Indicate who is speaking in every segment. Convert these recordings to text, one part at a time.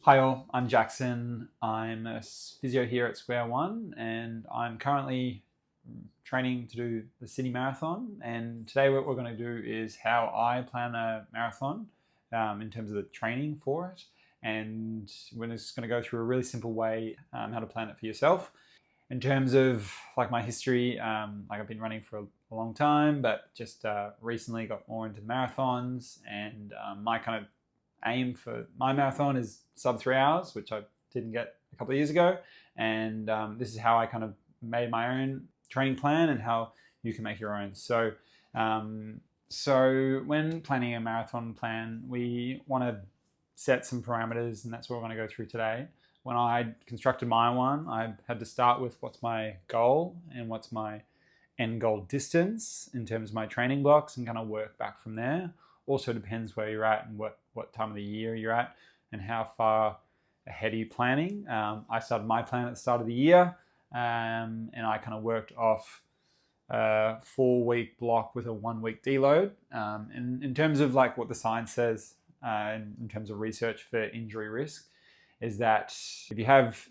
Speaker 1: Hi all, I'm Jackson. I'm a physio here at SquareOne and I'm currently training to do the Sydney Marathon. And today what we're going to do is how I plan a marathon in terms of the training for it. And we're just going to go through a really simple way how to plan it for yourself. In terms of like my history, I've been running for a long time, but just recently got more into marathons, and my kind of aim for my marathon is sub 3 hours, which I didn't get a couple of years ago. And this is how I kind of made my own training plan and how you can make your own. So when planning a marathon plan, we want to set some parameters, and that's what we're going to go through today. When I constructed my one, I had to start with what's my goal and what's my end goal distance in terms of my training blocks, and kind of work back from there. Also depends where you're at and what time of the year you're at and how far ahead are you planning. I started my plan at the start of the year, and I kind of worked off a 4-week block with a 1-week deload. And in terms of like what the science says, in terms of research for injury risk, is that if you have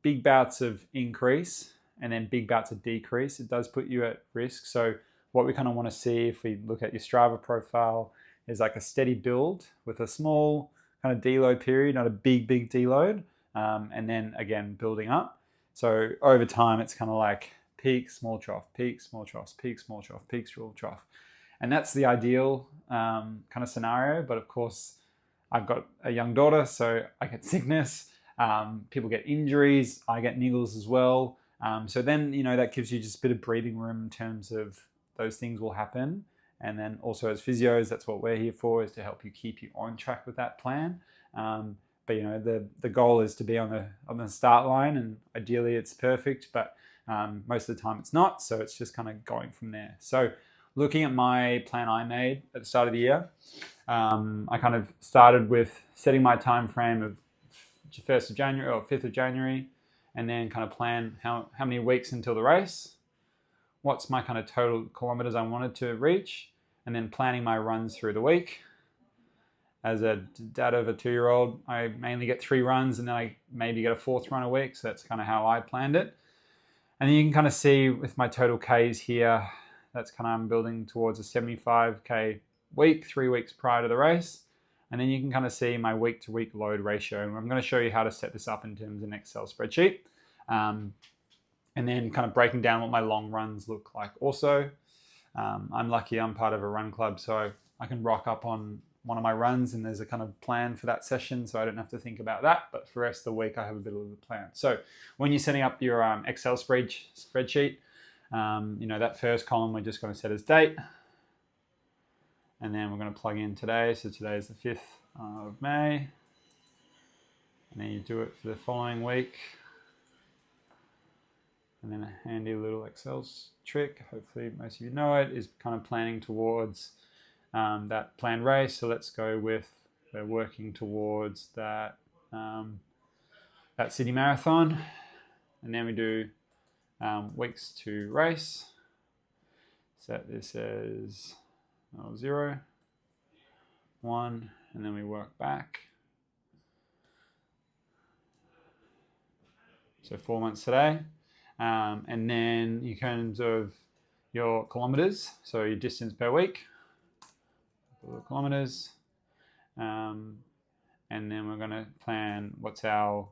Speaker 1: big bouts of increase and then big bouts of decrease, it does put you at risk. So what we kind of want to see if we look at your Strava profile is like a steady build with a small kind of deload period, not a big deload, and then again building up. So over time, it's kind of like peak, small trough, peak, small trough, peak, small trough, peak, small trough. And that's the ideal kind of scenario. But of course, I've got a young daughter, so I get sickness. People get injuries. I get niggles as well. So then, that gives you just a bit of breathing room in terms of those things will happen. And then also as physios, that's what we're here for, is to help you keep you on track with that plan. But the goal is to be on the start line, and ideally it's perfect, but most of the time it's not. So it's just kind of going from there. So looking at my plan I made at the start of the year, I kind of started with setting my time frame of 1st of January or 5th of January, and then kind of plan how many weeks until the race, what's my kind of total kilometers I wanted to reach, and then planning my runs through the week. As a dad of a 2-year-old, I mainly get 3 runs, and then I maybe get a 4th run a week. So that's kind of how I planned it. And then you can kind of see with my total Ks here, that's kind of I'm building towards a 75K week, 3 weeks prior to the race. And then you can kind of see my week-to-week load ratio. And I'm going to show you how to set this up in terms of an Excel spreadsheet. And then kind of breaking down what my long runs look like also. I'm lucky I'm part of a run club, so I can rock up on one of my runs and there's a kind of plan for that session, so I don't have to think about that. But for the rest of the week, I have a bit of a plan. So when you're setting up your Excel spreadsheet, that first column we're just going to set as date. And then we're going to plug in today. So today is the 5th of May. And then you do it for the following week. And then a handy little Excel trick, hopefully most of you know it, is kind of planning towards that planned race. So let's go with, we're working towards that Sydney Marathon. And then we do weeks to race. Set this as 0, 1, and then we work back. So 4 months today. And then in terms of your kilometers, so your distance per week, kilometers. And then we're going to plan what's our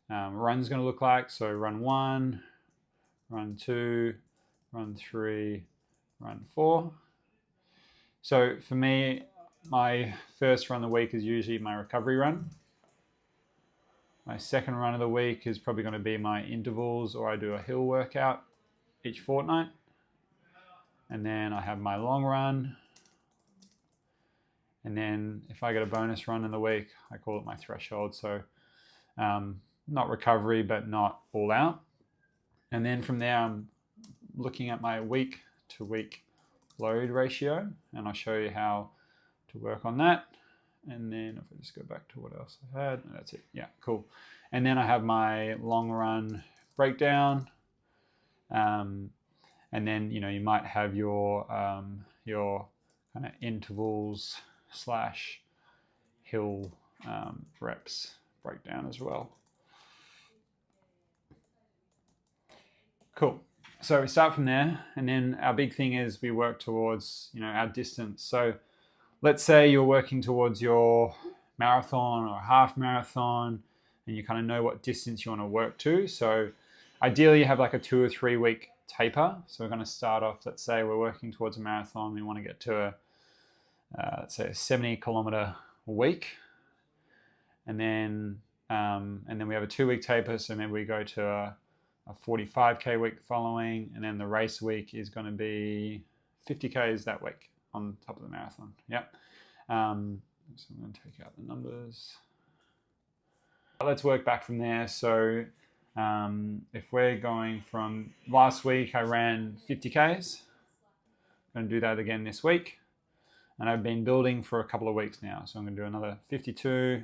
Speaker 1: run's going to look like. So run 1, run 2, run 3, run 4. So for me, my first run of the week is usually my recovery run. My second run of the week is probably going to be my intervals, or I do a hill workout each fortnight. And then I have my long run. And then if I get a bonus run in the week, I call it my threshold. So not recovery, but not all out. And then from there, I'm looking at my week to week load ratio, and I'll show you how to work on that. And then if I just go back to what else I had, that's it. Yeah, cool. And then I have my long run breakdown. And then, you might have your kind of intervals / hill reps breakdown as well. Cool. So we start from there, and then our big thing is we work towards, our distance. So let's say you're working towards your marathon or half marathon, and you kind of know what distance you want to work to. So ideally you have like a 2 or 3 week taper. So we're going to start off, let's say we're working towards a marathon. We want to get to let's say a 70 kilometer week. And then we have a 2 week taper. So maybe we go to a 45K week following, and then the race week is going to be 50Ks that week on top of the marathon. Yep. So I'm going to take out the numbers. Let's work back from there. So if we're going from last week, I ran 50Ks. I'm going to do that again this week. And I've been building for a couple of weeks now. So I'm going to do another 52,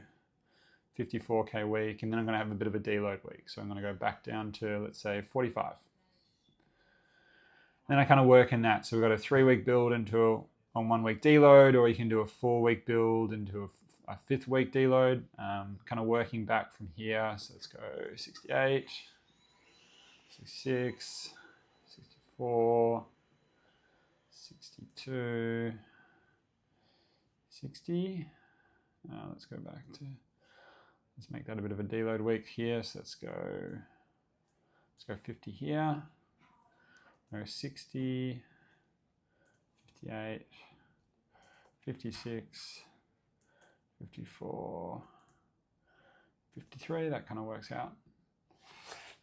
Speaker 1: 54K week, and then I'm going to have a bit of a deload week. So I'm going to go back down to, let's say, 45. Then I kind of work in that. So we've got a 3 week build into on 1 week deload, or you can do a 4 week build into a 5th week deload. Kind of working back from here. So let's go 68, 66, 64, 62, 60. Let's go back to, let's make that a bit of a deload week here. So let's go 50 here. Go 60, 58, 56, 54, 53. That kind of works out.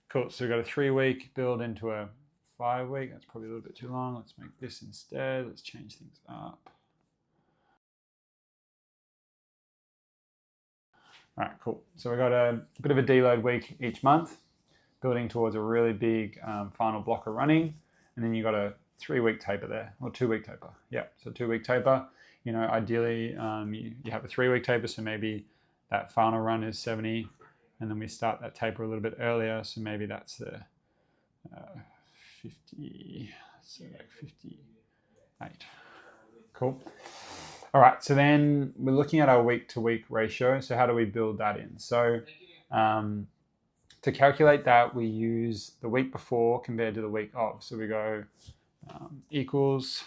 Speaker 1: Cool. So we've got a 3 week build into a 5 week. That's probably a little bit too long. Let's make this instead. Let's change things up. All right, cool. So we've got a bit of a deload week each month, building towards a really big final block of running. And then you've got a 3 week taper there, or 2 week taper. Yeah, so 2 week taper. Ideally you have a 3 week taper, so maybe that final run is 70, and then we start that taper a little bit earlier. So maybe that's the 50, so like 58. Cool. All right, so then we're looking at our week to week ratio. So how do we build that in? So to calculate that, we use the week before compared to the week of. So we go equals,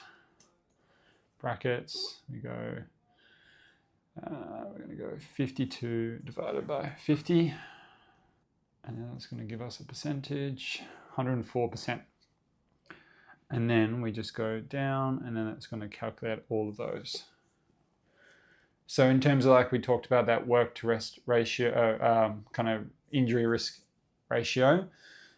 Speaker 1: brackets, we go, we're going to go 52 divided by 50. And then that's going to give us a percentage, 104%. And then we just go down, and then it's going to calculate all of those. So in terms of, like we talked about, that work to rest ratio, kind of injury risk ratio.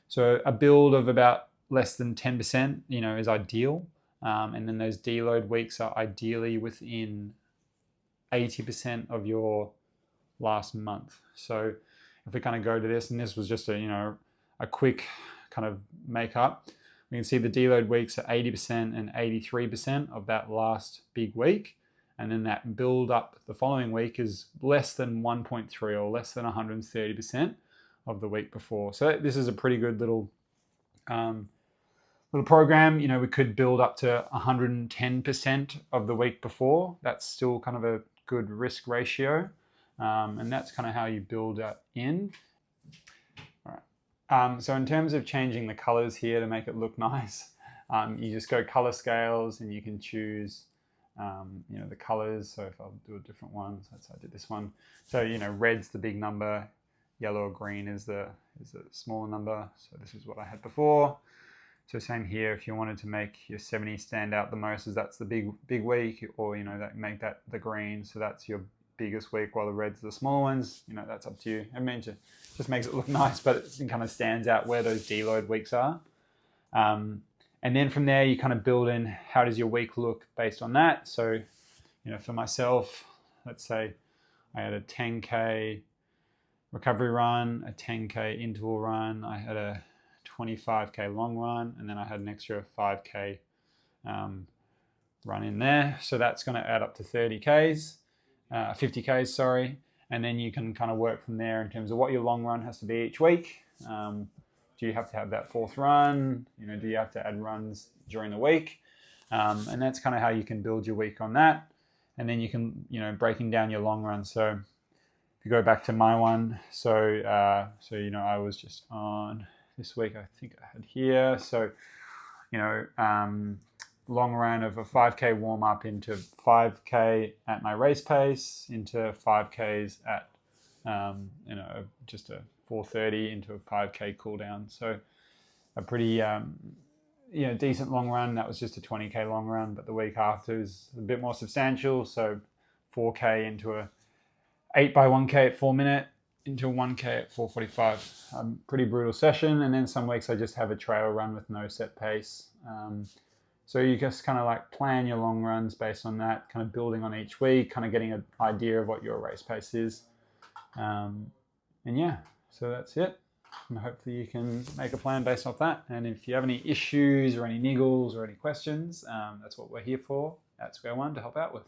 Speaker 1: So a build of about less than 10%, is ideal. And then those deload weeks are ideally within 80% of your last month. So if we kind of go to this, and this was just a quick kind of make up, we can see the deload weeks are 80% and 83% of that last big week. And then that build up the following week is less than 1.3 or less than 130% of the week before. So this is a pretty good little program. We could build up to 110% of the week before. That's still kind of a good risk ratio. And that's kind of how you build that in. All right. So in terms of changing the colors here to make it look nice, you just go color scales, and you can choose the colors. So if I'll do a different one, so let's say I did this one. So red's the big number, yellow or green is the smaller number. So this is what I had before. So same here, if you wanted to make your 70 stand out the most, as that's the big week, or that make that the green, so that's your biggest week, while the red's the smaller ones. That's up to you. I mean, it just makes it look nice, but it kind of stands out where those deload weeks are. And then from there, you kind of build in how does your week look based on that. So, for myself, let's say I had a 10K recovery run, a 10K interval run, I had a 25K long run, and then I had an extra 5K run in there. So that's going to add up to 30Ks, 50Ks, sorry. And then you can kind of work from there in terms of what your long run has to be each week. Do you have to have that 4th run? Do you have to add runs during the week? And that's kind of how you can build your week on that. And then you can, breaking down your long run. So if you go back to my one, so I was just on this week. I think I had here. So long run of a 5K warm up into 5K at my race pace, into 5Ks at just a 4:30 into a 5K cool down. So a pretty decent long run. That was just a 20K long run, but the week after is a bit more substantial. So 4K into a 8x1K at 4 minute, into a 1K at 4:45. Pretty brutal session. And then some weeks I just have a trail run with no set pace. So you just kind of like plan your long runs based on that, kind of building on each week, kind of getting an idea of what your race pace is. And yeah, so that's it. And hopefully you can make a plan based off that. And if you have any issues or any niggles or any questions, that's what we're here for at SquareOne to help out with.